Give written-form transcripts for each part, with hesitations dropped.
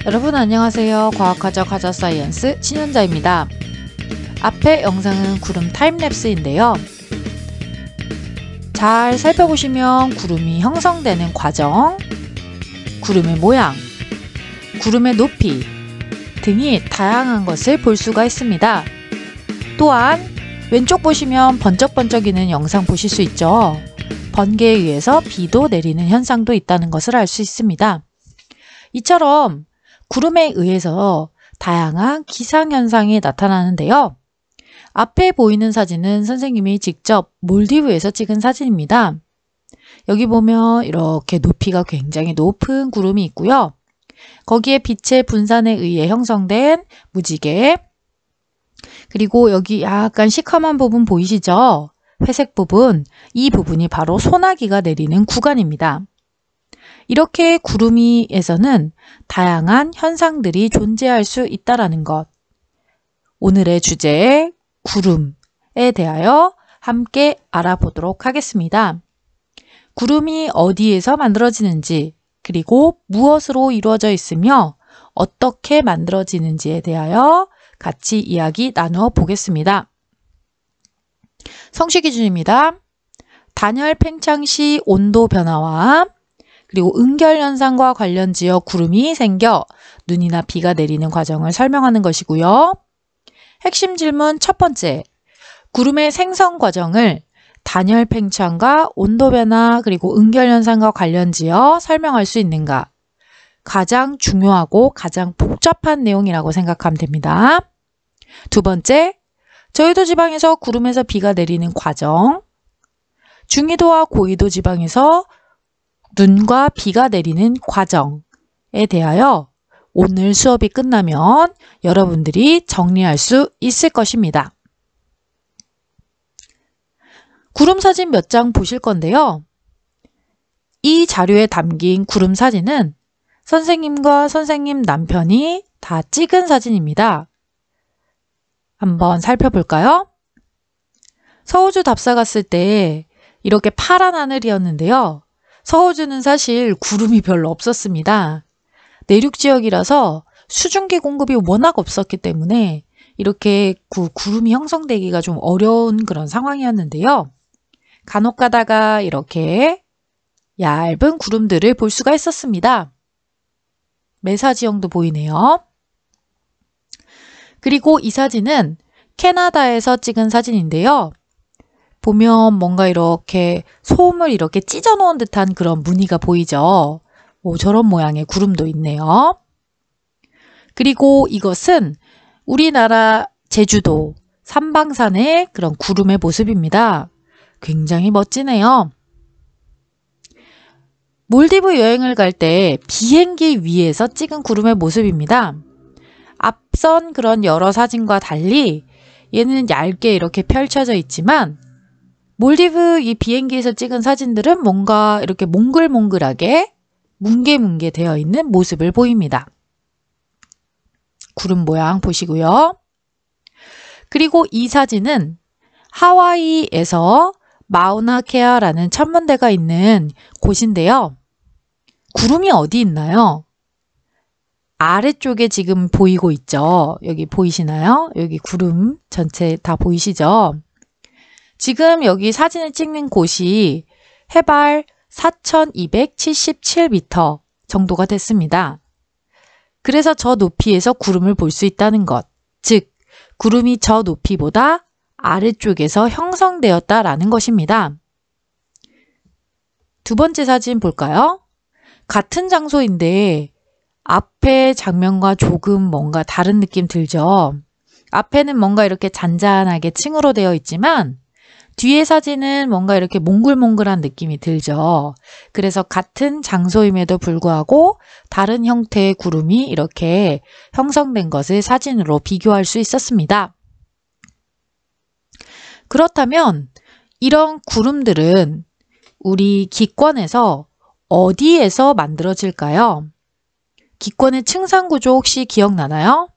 여러분 안녕하세요. 과학하자 과자사이언스 신현자입니다. 앞에 영상은 구름 타임랩스인데요. 잘 살펴보시면 구름이 형성되는 과정, 구름의 모양, 구름의 높이 등이 다양한 것을 볼 수가 있습니다. 또한 왼쪽 보시면 번쩍번쩍이는 영상 보실 수 있죠. 번개에 의해서 비도 내리는 현상도 있다는 것을 알 수 있습니다. 이처럼 구름에 의해서 다양한 기상현상이 나타나는데요. 앞에 보이는 사진은 선생님이 직접 몰디브에서 찍은 사진입니다. 여기 보면 이렇게 높이가 굉장히 높은 구름이 있고요. 거기에 빛의 분산에 의해 형성된 무지개, 그리고 여기 약간 시커먼 부분 보이시죠? 회색 부분, 이 부분이 바로 소나기가 내리는 구간입니다. 이렇게 구름 위에서는 다양한 현상들이 존재할 수 있다는 것. 오늘의 주제 구름에 대하여 함께 알아보도록 하겠습니다. 구름이 어디에서 만들어지는지, 그리고 무엇으로 이루어져 있으며 어떻게 만들어지는지에 대하여 같이 이야기 나누어 보겠습니다. 성시 기준입니다. 단열 팽창 시 온도 변화와 그리고 응결현상과 관련지어 구름이 생겨 눈이나 비가 내리는 과정을 설명하는 것이고요. 핵심 질문 첫 번째, 구름의 생성 과정을 단열 팽창과 온도 변화 그리고 응결현상과 관련지어 설명할 수 있는가? 가장 중요하고 가장 복잡한 내용이라고 생각하면 됩니다. 두 번째, 저緯도 지방에서 구름에서 비가 내리는 과정, 중위도와 고위도 지방에서 눈과 비가 내리는 과정에 대하여 오늘 수업이 끝나면 여러분들이 정리할 수 있을 것입니다. 구름 사진 몇 장 보실 건데요. 이 자료에 담긴 구름 사진은 선생님과 선생님 남편이 다 찍은 사진입니다. 한번 살펴볼까요? 서호주 답사 갔을 때 이렇게 파란 하늘이었는데요. 서호주는 사실 구름이 별로 없었습니다. 내륙 지역이라서 수증기 공급이 워낙 없었기 때문에 이렇게 구름이 형성되기가 좀 어려운 그런 상황이었는데요. 간혹 가다가 이렇게 얇은 구름들을 볼 수가 있었습니다. 메사지형도 보이네요. 그리고 이 사진은 캐나다에서 찍은 사진인데요. 보면 뭔가 이렇게 솜을 이렇게 찢어 놓은 듯한 그런 무늬가 보이죠. 저런 모양의 구름도 있네요. 그리고 이것은 우리나라 제주도 삼방산의 그런 구름의 모습입니다. 굉장히 멋지네요. 몰디브 여행을 갈 때 비행기 위에서 찍은 구름의 모습입니다. 앞선 그런 여러 사진과 달리 얘는 얇게 이렇게 펼쳐져 있지만 몰디브 이 비행기에서 찍은 사진들은 뭔가 이렇게 몽글몽글하게 뭉게뭉게 되어 있는 모습을 보입니다. 구름 모양 보시고요. 그리고 이 사진은 하와이에서 마우나케아라는 천문대가 있는 곳인데요. 구름이 어디 있나요? 아래쪽에 지금 보이고 있죠. 여기 보이시나요? 여기 구름 전체 다 보이시죠? 지금 여기 사진을 찍는 곳이 해발 4277m 정도가 됐습니다. 그래서 저 높이에서 구름을 볼 수 있다는 것, 즉 구름이 저 높이보다 아래쪽에서 형성되었다라는 것입니다. 두 번째 사진 볼까요? 같은 장소인데 앞에 장면과 조금 뭔가 다른 느낌 들죠? 앞에는 뭔가 이렇게 잔잔하게 층으로 되어 있지만 뒤에 사진은 뭔가 이렇게 몽글몽글한 느낌이 들죠. 그래서 같은 장소임에도 불구하고 다른 형태의 구름이 이렇게 형성된 것을 사진으로 비교할 수 있었습니다. 그렇다면 이런 구름들은 우리 기권에서 어디에서 만들어질까요? 기권의 층상구조 혹시 기억나나요?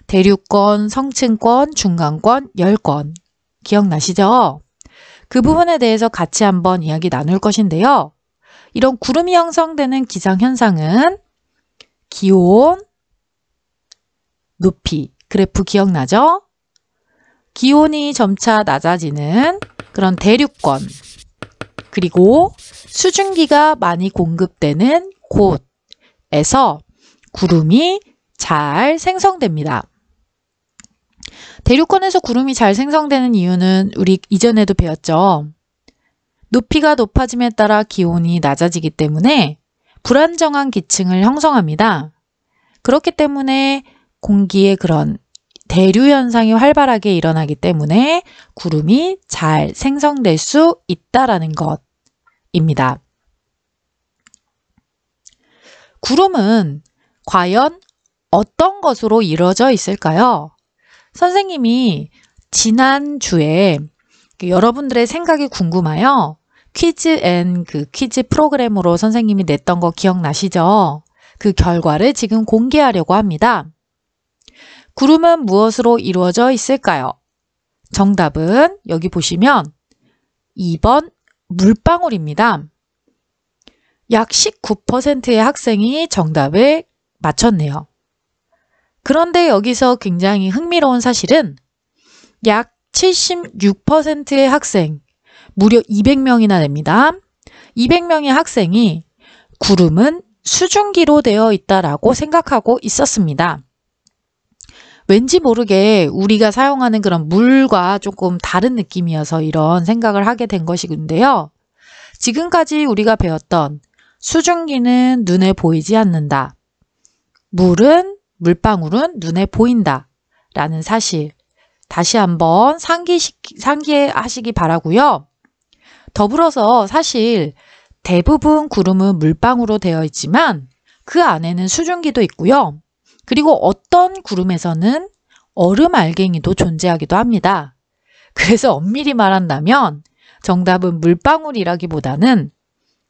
대륙권, 성층권, 중간권, 열권 기억나시죠? 그 부분에 대해서 같이 한번 이야기 나눌 것인데요. 이런 구름이 형성되는 기상현상은 기온, 높이, 그래프 기억나죠? 기온이 점차 낮아지는 그런 대륙권, 그리고 수증기가 많이 공급되는 곳에서 구름이 잘 생성됩니다. 대륙권에서 구름이 잘 생성되는 이유는 우리 이전에도 배웠죠. 높이가 높아짐에 따라 기온이 낮아지기 때문에 불안정한 기층을 형성합니다. 그렇기 때문에 공기의 그런 대류 현상이 활발하게 일어나기 때문에 구름이 잘 생성될 수 있다라는 것입니다. 구름은 과연 어떤 것으로 이루어져 있을까요? 선생님이 지난주에 여러분들의 생각이 궁금해요. 퀴즈 프로그램으로 선생님이 냈던 거 기억나시죠? 그 결과를 지금 공개하려고 합니다. 구름은 무엇으로 이루어져 있을까요? 정답은 여기 보시면 2번 물방울입니다. 약 19%의 학생이 정답을 맞췄네요. 그런데 여기서 굉장히 흥미로운 사실은 약 76%의 학생, 무려 200명이나 됩니다. 200명의 학생이 구름은 수증기로 되어 있다라고 생각하고 있었습니다. 왠지 모르게 우리가 사용하는 그런 물과 조금 다른 느낌이어서 이런 생각을 하게 된 것인데요. 지금까지 우리가 배웠던 수증기는 눈에 보이지 않는다. 물방울은 눈에 보인다. 라는 사실 다시 한번 상기하시기 바라고요. 더불어서 사실 대부분 구름은 물방울로 되어 있지만 그 안에는 수증기도 있고요. 그리고 어떤 구름에서는 얼음 알갱이도 존재하기도 합니다. 그래서 엄밀히 말한다면 정답은 물방울이라기보다는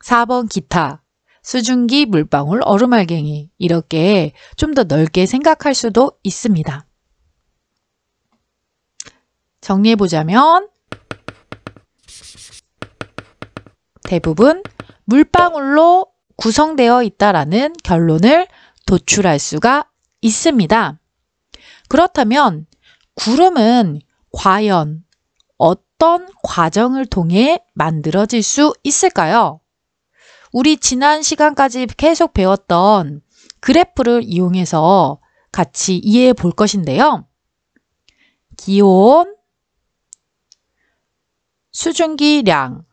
4번 기타, 수증기, 물방울, 얼음 알갱이 이렇게 좀 더 넓게 생각할 수도 있습니다. 정리해보자면 대부분 물방울로 구성되어 있다라는 결론을 도출할 수가 있습니다. 그렇다면 구름은 과연 어떤 과정을 통해 만들어질 수 있을까요? 우리 지난 시간까지 계속 배웠던 그래프를 이용해서 같이 이해해 볼 것인데요. 기온, 수증기량,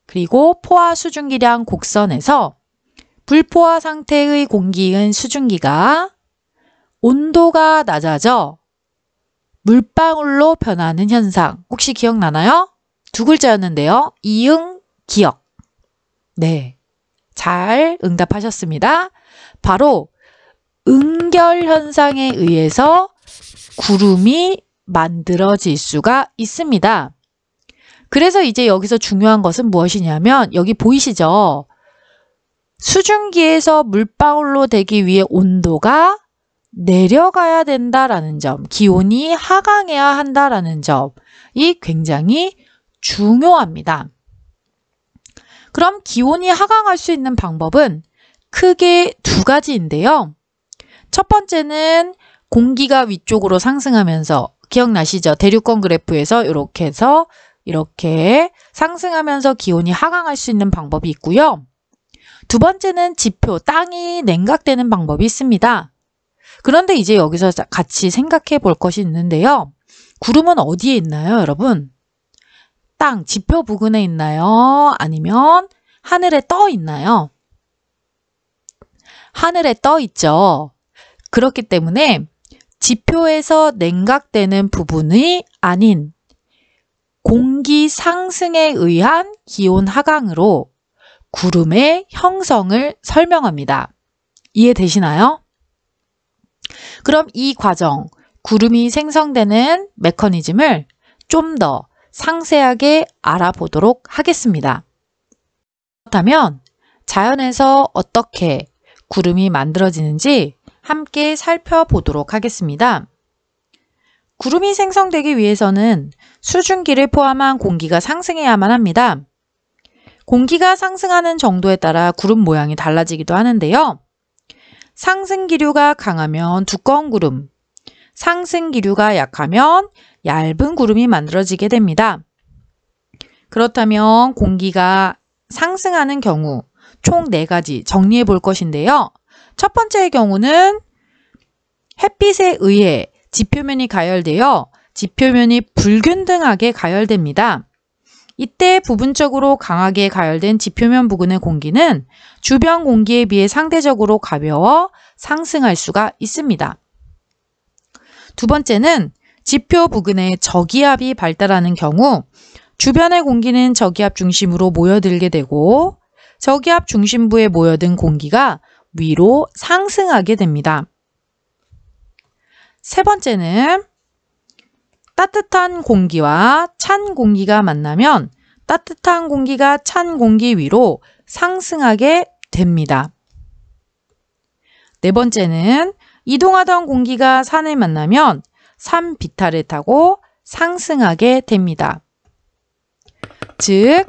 그리고 포화 수증기량 곡선에서 불포화 상태의 공기인 수증기가 온도가 낮아져 물방울로 변하는 현상. 혹시 기억나나요? 두 글자였는데요. 이응, 기억. 네, 잘 응답하셨습니다. 바로 응결 현상에 의해서 구름이 만들어질 수가 있습니다. 그래서 이제 여기서 중요한 것은 무엇이냐면 여기 보이시죠? 수증기에서 물방울로 되기 위해 온도가 내려가야 된다라는 점, 기온이 하강해야 한다라는 점이 굉장히 중요합니다. 그럼 기온이 하강할 수 있는 방법은 크게 두 가지인데요. 첫 번째는 공기가 위쪽으로 상승하면서 기억나시죠? 대륙권 그래프에서 이렇게 해서 이렇게 상승하면서 기온이 하강할 수 있는 방법이 있고요. 두 번째는 지표, 땅이 냉각되는 방법이 있습니다. 그런데 이제 여기서 같이 생각해 볼 것이 있는데요. 구름은 어디에 있나요, 여러분? 땅, 지표 부근에 있나요? 아니면 하늘에 떠 있나요? 하늘에 떠 있죠. 그렇기 때문에 지표에서 냉각되는 부분이 아닌 공기 상승에 의한 기온 하강으로 구름의 형성을 설명합니다. 이해되시나요? 그럼 이 과정, 구름이 생성되는 메커니즘을 좀 더 상세하게 알아보도록 하겠습니다. 그렇다면 자연에서 어떻게 구름이 만들어지는지 함께 살펴보도록 하겠습니다. 구름이 생성되기 위해서는 수증기를 포함한 공기가 상승해야만 합니다. 공기가 상승하는 정도에 따라 구름 모양이 달라지기도 하는데요. 상승 기류가 강하면 두꺼운 구름, 상승 기류가 약하면 얇은 구름이 만들어지게 됩니다. 그렇다면 공기가 상승하는 경우 총 4가지 정리해 볼 것인데요. 첫 번째의 경우는 햇빛에 의해 지표면이 가열되어 지표면이 불균등하게 가열됩니다. 이때 부분적으로 강하게 가열된 지표면 부근의 공기는 주변 공기에 비해 상대적으로 가벼워 상승할 수가 있습니다. 두 번째는 지표 부근에 저기압이 발달하는 경우 주변의 공기는 저기압 중심으로 모여들게 되고 저기압 중심부에 모여든 공기가 위로 상승하게 됩니다. 세 번째는 따뜻한 공기와 찬 공기가 만나면 따뜻한 공기가 찬 공기 위로 상승하게 됩니다. 네 번째는 이동하던 공기가 산을 만나면 산 비탈을 타고 상승하게 됩니다. 즉,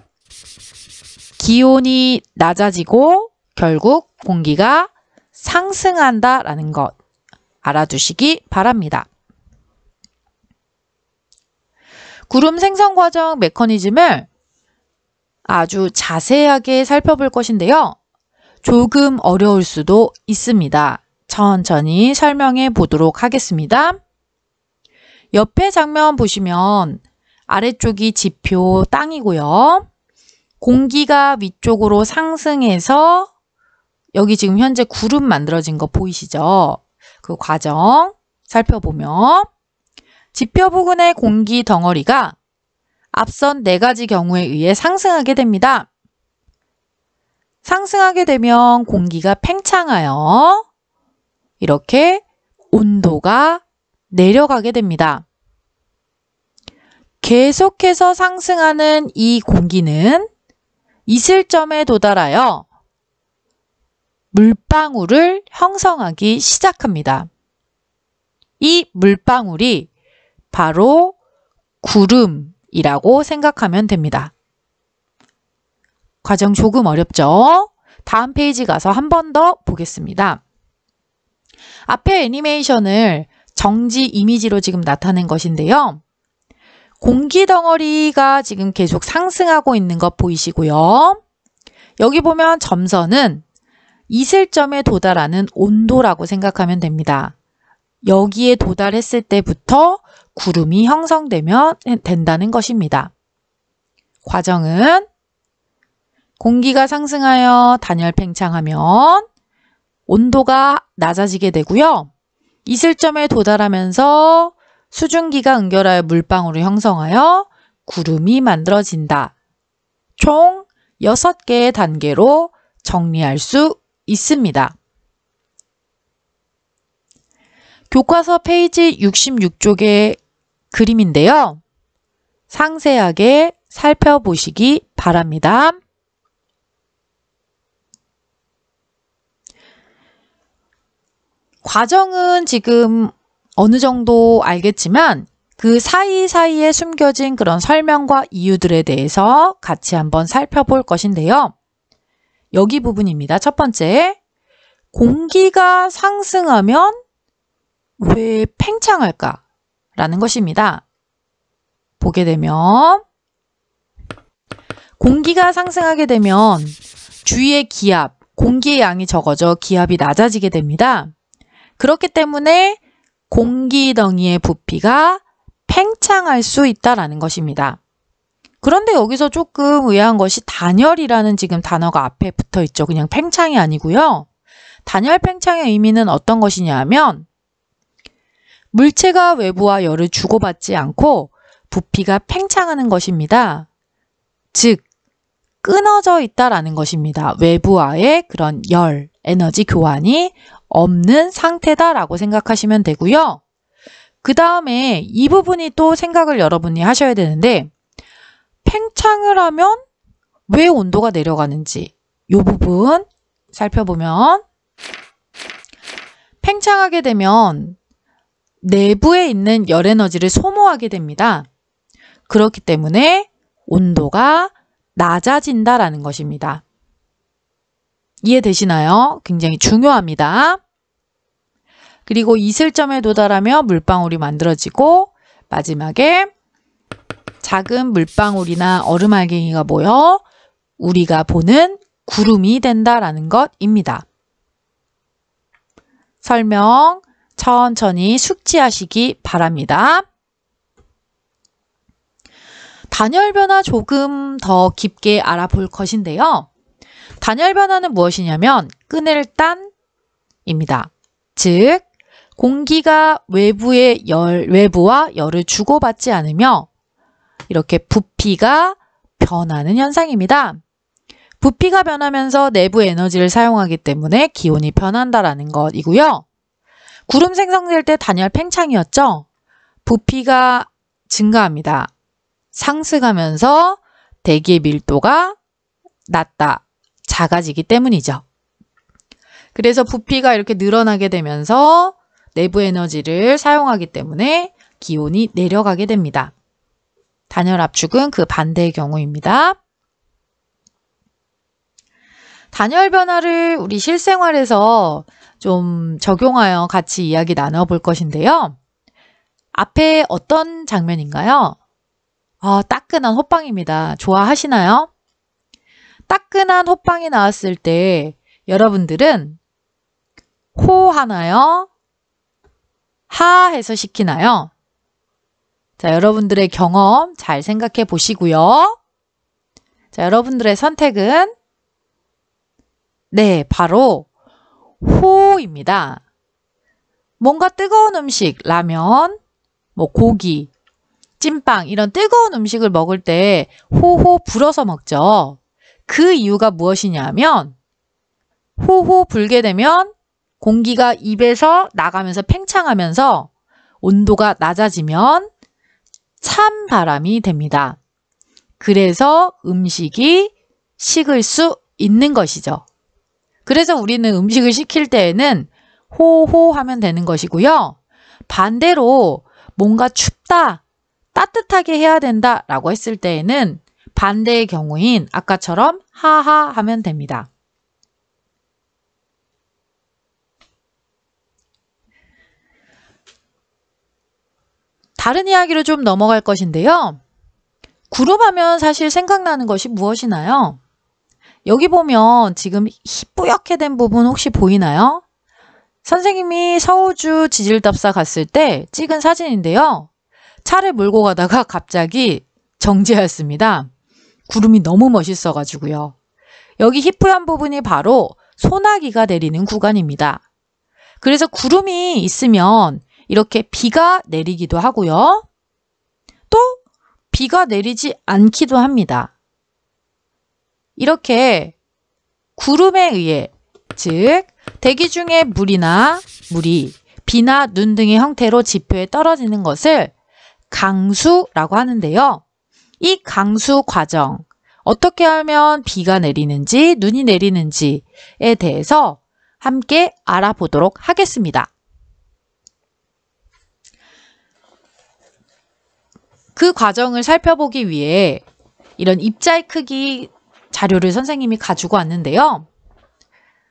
기온이 낮아지고 결국 공기가 상승한다라는 것 알아두시기 바랍니다. 구름 생성 과정 메커니즘을 아주 자세하게 살펴볼 것인데요. 조금 어려울 수도 있습니다. 천천히 설명해 보도록 하겠습니다. 옆에 장면 보시면 아래쪽이 지표 땅이고요. 공기가 위쪽으로 상승해서 여기 지금 현재 구름 만들어진 거 보이시죠? 그 과정 살펴보면 지표 부근의 공기 덩어리가 앞선 4가지 경우에 의해 상승하게 됩니다. 상승하게 되면 공기가 팽창하여 이렇게 온도가 내려가게 됩니다. 계속해서 상승하는 이 공기는 이슬점에 도달하여 물방울을 형성하기 시작합니다. 이 물방울이 바로 구름이라고 생각하면 됩니다. 과정 조금 어렵죠? 다음 페이지 가서 한 번 더 보겠습니다. 앞에 애니메이션을 정지 이미지로 지금 나타낸 것인데요. 공기 덩어리가 지금 계속 상승하고 있는 것 보이시고요. 여기 보면 점선은 이슬점에 도달하는 온도라고 생각하면 됩니다. 여기에 도달했을 때부터 구름이 형성되면 된다는 것입니다. 과정은 공기가 상승하여 단열 팽창하면 온도가 낮아지게 되고요. 이슬점에 도달하면서 수증기가 응결하여 물방울을 형성하여 구름이 만들어진다. 총 6개의 단계로 정리할 수 있습니다. 교과서 페이지 66쪽의 그림인데요. 상세하게 살펴보시기 바랍니다. 과정은 지금 어느 정도 알겠지만 그 사이사이에 숨겨진 그런 설명과 이유들에 대해서 같이 한번 살펴볼 것인데요. 여기 부분입니다. 첫 번째, 공기가 상승하면 왜 팽창할까? 라는 것입니다. 보게 되면 공기가 상승하게 되면 주위의 기압, 공기의 양이 적어져 기압이 낮아지게 됩니다. 그렇기 때문에 공기덩이의 부피가 팽창할 수 있다라는 것입니다. 그런데 여기서 조금 의아한 것이 단열이라는 지금 단어가 앞에 붙어 있죠. 그냥 팽창이 아니고요. 단열 팽창의 의미는 어떤 것이냐 하면 물체가 외부와 열을 주고받지 않고 부피가 팽창하는 것입니다. 즉, 끊어져 있다라는 것입니다. 외부와의 그런 열, 에너지 교환이 없는 상태다라고 생각하시면 되고요. 그 다음에 이 부분이 또 생각을 여러분이 하셔야 되는데 팽창을 하면 왜 온도가 내려가는지 이 부분 살펴보면 팽창하게 되면 내부에 있는 열 에너지를 소모하게 됩니다. 그렇기 때문에 온도가 낮아진다라는 것입니다. 이해되시나요? 굉장히 중요합니다. 그리고 이슬점에 도달하며 물방울이 만들어지고 마지막에 작은 물방울이나 얼음알갱이가 모여 우리가 보는 구름이 된다라는 것입니다. 설명 천천히 숙지하시기 바랍니다. 단열 변화 조금 더 깊게 알아볼 것인데요. 단열 변화는 무엇이냐면 끈을 딴입니다. 즉 공기가 외부와 열을 주고받지 않으며 이렇게 부피가 변하는 현상입니다. 부피가 변하면서 내부 에너지를 사용하기 때문에 기온이 변한다라는 것이고요. 구름 생성될 때 단열 팽창이었죠. 부피가 증가합니다. 상승하면서 대기의 밀도가 낮다, 작아지기 때문이죠. 그래서 부피가 이렇게 늘어나게 되면서 내부 에너지를 사용하기 때문에 기온이 내려가게 됩니다. 단열 압축은 그 반대의 경우입니다. 단열 변화를 우리 실생활에서 좀 적용하여 같이 이야기 나눠볼 것인데요. 앞에 어떤 장면인가요? 따끈한 호빵입니다. 좋아하시나요? 따끈한 호빵이 나왔을 때 여러분들은 호 하나요? 하 해서 시키나요? 자, 여러분들의 경험 잘 생각해 보시고요. 자, 여러분들의 선택은 네, 바로 호입니다. 뭔가 뜨거운 음식, 라면, 고기, 찐빵 이런 뜨거운 음식을 먹을 때 호호 불어서 먹죠. 그 이유가 무엇이냐면 호호 불게 되면 공기가 입에서 나가면서 팽창하면서 온도가 낮아지면 찬바람이 됩니다. 그래서 음식이 식을 수 있는 것이죠. 그래서 우리는 음식을 식힐 때에는 호호 하면 되는 것이고요. 반대로 뭔가 춥다, 따뜻하게 해야 된다 라고 했을 때에는 반대의 경우인 아까처럼 하하 하면 됩니다. 다른 이야기로 좀 넘어갈 것인데요. 구름하면 사실 생각나는 것이 무엇이나요? 여기 보면 지금 희뿌옇게 된 부분 혹시 보이나요? 선생님이 서우주 지질답사 갔을 때 찍은 사진인데요. 차를 몰고 가다가 갑자기 정지하였습니다. 구름이 너무 멋있어가지고요. 여기 희뿌연 부분이 바로 소나기가 내리는 구간입니다. 그래서 구름이 있으면 이렇게 비가 내리기도 하고요. 또 비가 내리지 않기도 합니다. 이렇게 구름에 의해, 즉 대기 중에 물이 비나 눈 등의 형태로 지표에 떨어지는 것을 강수라고 하는데요. 이 강수 과정, 어떻게 하면 비가 내리는지 눈이 내리는지에 대해서 함께 알아보도록 하겠습니다. 그 과정을 살펴보기 위해 이런 입자의 크기 자료를 선생님이 가지고 왔는데요.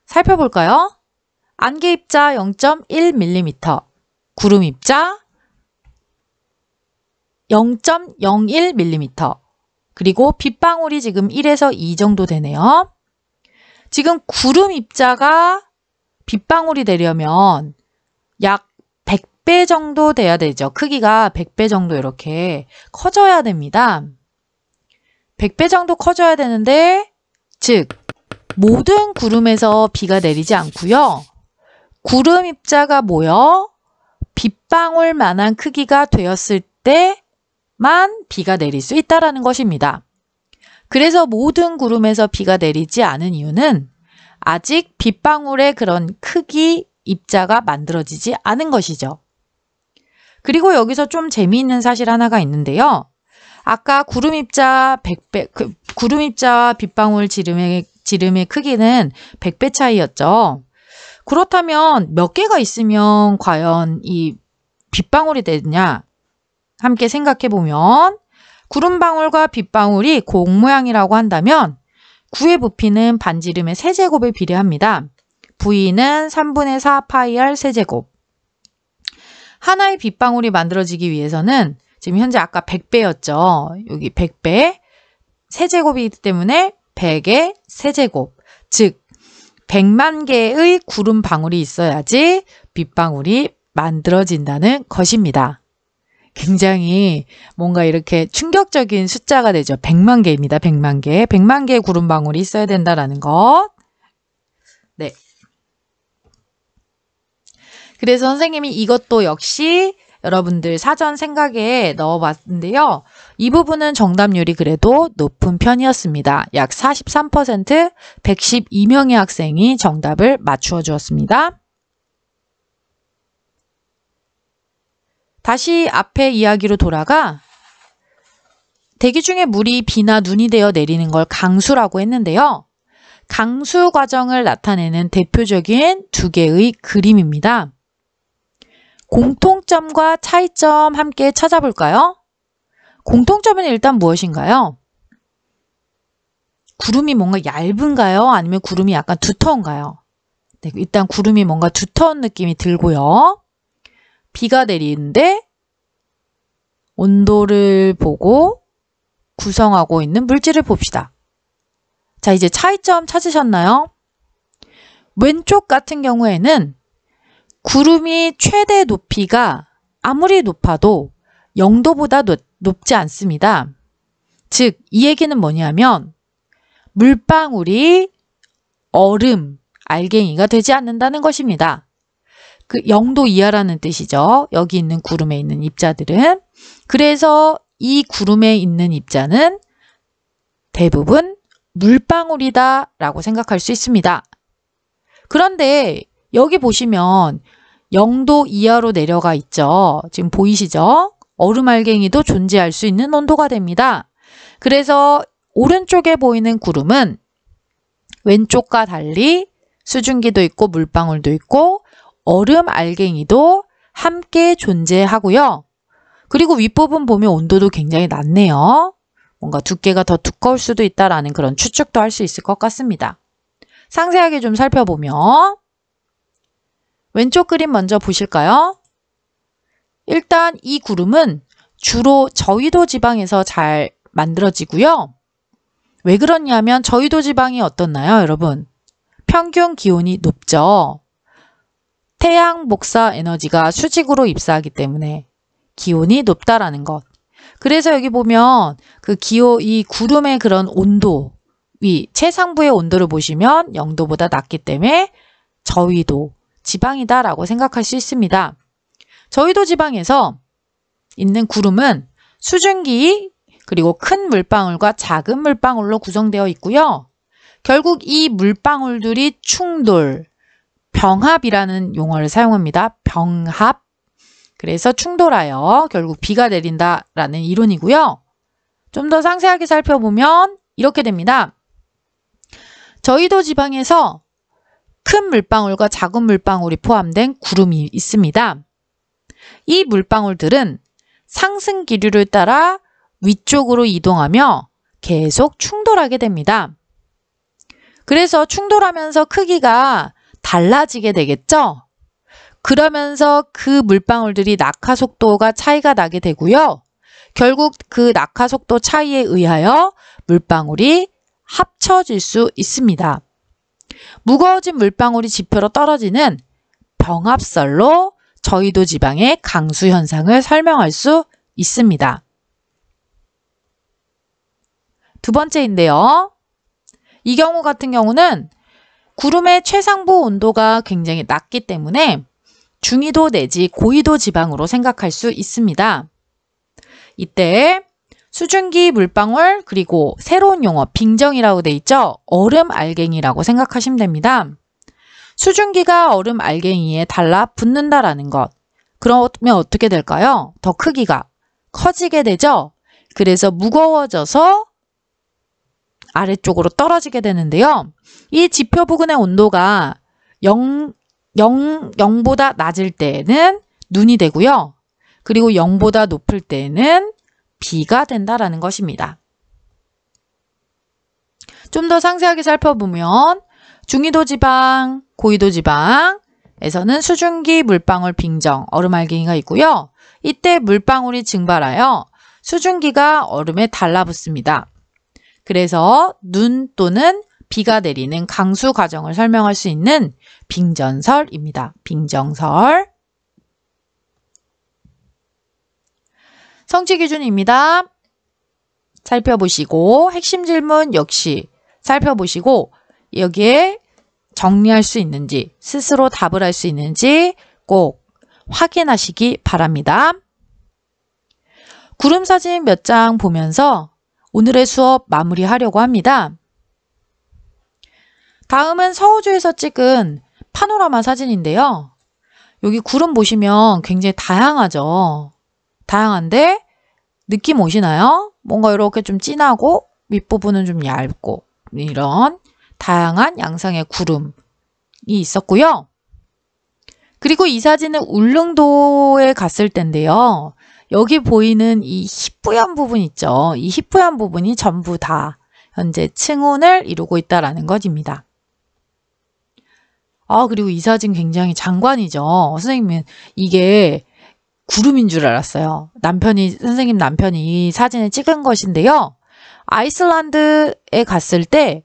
살펴볼까요? 안개 입자 0.1mm, 구름 입자 0.01mm, 그리고 빗방울이 지금 1에서 2 정도 되네요. 지금 구름 입자가 빗방울이 되려면 약 100배 정도 돼야 되죠. 크기가 100배 정도 이렇게 커져야 됩니다. 100배 정도 커져야 되는데, 즉 모든 구름에서 비가 내리지 않고요. 구름 입자가 모여 빗방울만한 크기가 되었을 때만 비가 내릴 수 있다는 것입니다. 그래서 모든 구름에서 비가 내리지 않은 이유는 아직 빗방울의 그런 크기 입자가 만들어지지 않은 것이죠. 그리고 여기서 좀 재미있는 사실 하나가 있는데요. 아까 구름 입자와 빗방울 지름의 크기는 100배 차이였죠. 그렇다면 몇 개가 있으면 과연 이 빗방울이 되느냐? 함께 생각해 보면 구름방울과 빗방울이 공 모양이라고 한다면 구의 부피는 반지름의 세제곱에 비례합니다. V는 3분의 4 파이 R 세제곱. 하나의 빗방울이 만들어지기 위해서는 지금 현재 아까 100배였죠. 여기 100배, 세제곱이기 때문에 100의 세제곱, 즉 100만 개의 구름 방울이 있어야지 빗방울이 만들어진다는 것입니다. 굉장히 뭔가 이렇게 충격적인 숫자가 되죠. 100만 개입니다. 100만 개. 100만 개의 구름 방울이 있어야 된다라는 것. 네. 그래서 선생님이 이것도 역시 여러분들 사전 생각에 넣어봤는데요. 이 부분은 정답률이 그래도 높은 편이었습니다. 약 43%, 112명의 학생이 정답을 맞추어 주었습니다. 다시 앞에 이야기로 돌아가 대기 중에 물이 비나 눈이 되어 내리는 걸 강수라고 했는데요. 강수 과정을 나타내는 대표적인 두 개의 그림입니다. 공통점과 차이점 함께 찾아볼까요? 공통점은 일단 무엇인가요? 구름이 뭔가 얇은가요? 아니면 구름이 약간 두터운가요? 네, 일단 구름이 뭔가 두터운 느낌이 들고요. 비가 내리는데 온도를 보고 구성하고 있는 물질을 봅시다. 자, 이제 차이점 찾으셨나요? 왼쪽 같은 경우에는 구름이 최대 높이가 아무리 높아도 0도보다 높지 않습니다. 즉, 이 얘기는 뭐냐면 물방울이 얼음, 알갱이가 되지 않는다는 것입니다. 그 0도 이하라는 뜻이죠. 여기 있는 구름에 있는 입자들은. 그래서 이 구름에 있는 입자는 대부분 물방울이다 라고 생각할 수 있습니다. 그런데 여기 보시면 0도 이하로 내려가 있죠. 지금 보이시죠? 얼음 알갱이도 존재할 수 있는 온도가 됩니다. 그래서 오른쪽에 보이는 구름은 왼쪽과 달리 수증기도 있고 물방울도 있고 얼음 알갱이도 함께 존재하고요. 그리고 윗부분 보면 온도도 굉장히 낮네요. 뭔가 두께가 더 두꺼울 수도 있다라는 그런 추측도 할 수 있을 것 같습니다. 상세하게 좀 살펴보면 왼쪽 그림 먼저 보실까요? 일단 이 구름은 주로 저위도 지방에서 잘 만들어지고요. 왜 그러냐면 저위도 지방이 어떻나요, 여러분? 평균 기온이 높죠. 태양 복사 에너지가 수직으로 입사하기 때문에 기온이 높다라는 것. 그래서 여기 보면 이 구름의 그런 온도, 최상부의 온도를 보시면 0도보다 낮기 때문에 저위도 지방이다라고 생각할 수 있습니다. 저위도 지방에서 있는 구름은 수증기 그리고 큰 물방울과 작은 물방울로 구성되어 있고요. 결국 이 물방울들이 충돌, 병합이라는 용어를 사용합니다. 병합. 그래서 충돌하여 결국 비가 내린다라는 이론이고요. 좀 더 상세하게 살펴보면 이렇게 됩니다. 저위도 지방에서 큰 물방울과 작은 물방울이 포함된 구름이 있습니다. 이 물방울들은 상승 기류를 따라 위쪽으로 이동하며 계속 충돌하게 됩니다. 그래서 충돌하면서 크기가 달라지게 되겠죠? 그러면서 그 물방울들이 낙하 속도가 차이가 나게 되고요. 결국 그 낙하 속도 차이에 의하여 물방울이 합쳐질 수 있습니다. 무거워진 물방울이 지표로 떨어지는 병합설로 저위도 지방의 강수 현상을 설명할 수 있습니다. 두 번째인데요. 이 경우 같은 경우는 구름의 최상부 온도가 굉장히 낮기 때문에 중위도 내지 고위도 지방으로 생각할 수 있습니다. 이때 수증기 물방울 그리고 새로운 용어 빙정이라고 돼 있죠. 얼음 알갱이라고 생각하시면 됩니다. 수증기가 얼음 알갱이에 달라붙는다라는 것. 그러면 어떻게 될까요? 더 크기가 커지게 되죠. 그래서 무거워져서 아래쪽으로 떨어지게 되는데요. 이 지표 부근의 온도가 0보다 낮을 때는 눈이 되고요. 그리고 0보다 높을 때는 비가 된다라는 것입니다. 좀 더 상세하게 살펴보면 중위도 지방, 고위도 지방, 에서는 수증기, 물방울, 빙정, 얼음 알갱이가 있고요. 이때 물방울이 증발하여 수증기가 얼음에 달라붙습니다. 그래서 눈 또는 비가 내리는 강수 과정을 설명할 수 있는 빙전설입니다. 빙정설. 성취 기준입니다. 살펴보시고 핵심 질문 역시 살펴보시고 여기에 정리할 수 있는지 스스로 답을 할 수 있는지 꼭 확인하시기 바랍니다. 구름 사진 몇 장 보면서 오늘의 수업 마무리하려고 합니다. 다음은 서우주에서 찍은 파노라마 사진인데요. 여기 구름 보시면 굉장히 다양하죠. 다양한데 느낌 오시나요? 뭔가 이렇게 좀 진하고 윗부분은 좀 얇고 이런 다양한 양상의 구름이 있었고요. 그리고 이 사진은 울릉도에 갔을 때인데요. 여기 보이는 이 희뿌연 부분 있죠. 이 희뿌연 부분이 전부 다 현재 층온을 이루고 있다는 것입니다. 그리고 이 사진 굉장히 장관이죠. 선생님은 이게 구름인 줄 알았어요. 선생님 남편이 이 사진을 찍은 것인데요. 아이슬란드에 갔을 때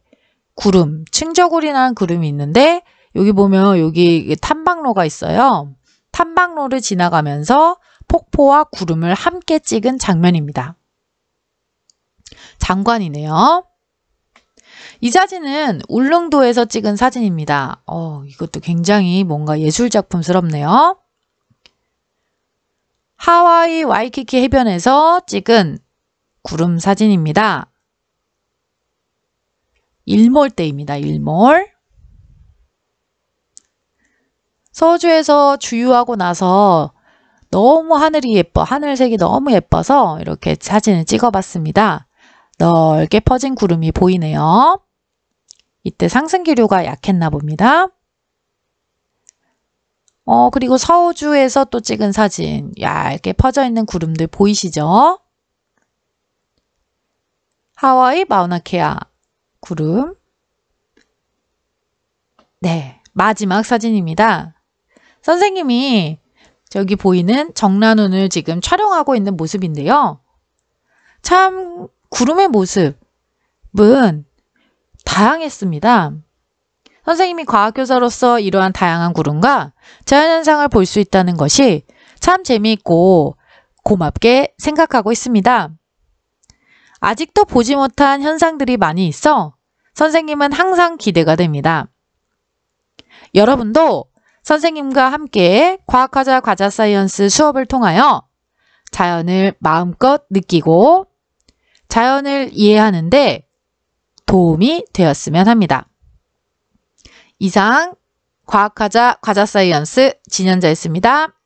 구름, 층저고리라는 구름이 있는데 여기 보면 여기 탐방로가 있어요. 탐방로를 지나가면서 폭포와 구름을 함께 찍은 장면입니다. 장관이네요. 이 사진은 울릉도에서 찍은 사진입니다. 이것도 굉장히 뭔가 예술작품스럽네요. 하와이 와이키키 해변에서 찍은 구름 사진입니다. 일몰 때입니다. 일몰. 서주에서 주유하고 나서 너무 하늘이 예뻐, 하늘색이 너무 예뻐서 이렇게 사진을 찍어봤습니다. 넓게 퍼진 구름이 보이네요. 이때 상승기류가 약했나 봅니다. 그리고 서우주에서 또 찍은 사진, 얇게 퍼져 있는 구름들 보이시죠? 하와이 마우나케아 구름. 네, 마지막 사진입니다. 선생님이 저기 보이는 정란운을 지금 촬영하고 있는 모습인데요. 참 구름의 모습은 다양했습니다. 선생님이 과학교사로서 이러한 다양한 구름과 자연현상을 볼 수 있다는 것이 참 재미있고 고맙게 생각하고 있습니다. 아직도 보지 못한 현상들이 많이 있어 선생님은 항상 기대가 됩니다. 여러분도 선생님과 함께 과학하자 과자사이언스 수업을 통하여 자연을 마음껏 느끼고 자연을 이해하는데 도움이 되었으면 합니다. 이상 과학하자 과자사이언스 진현자였습니다.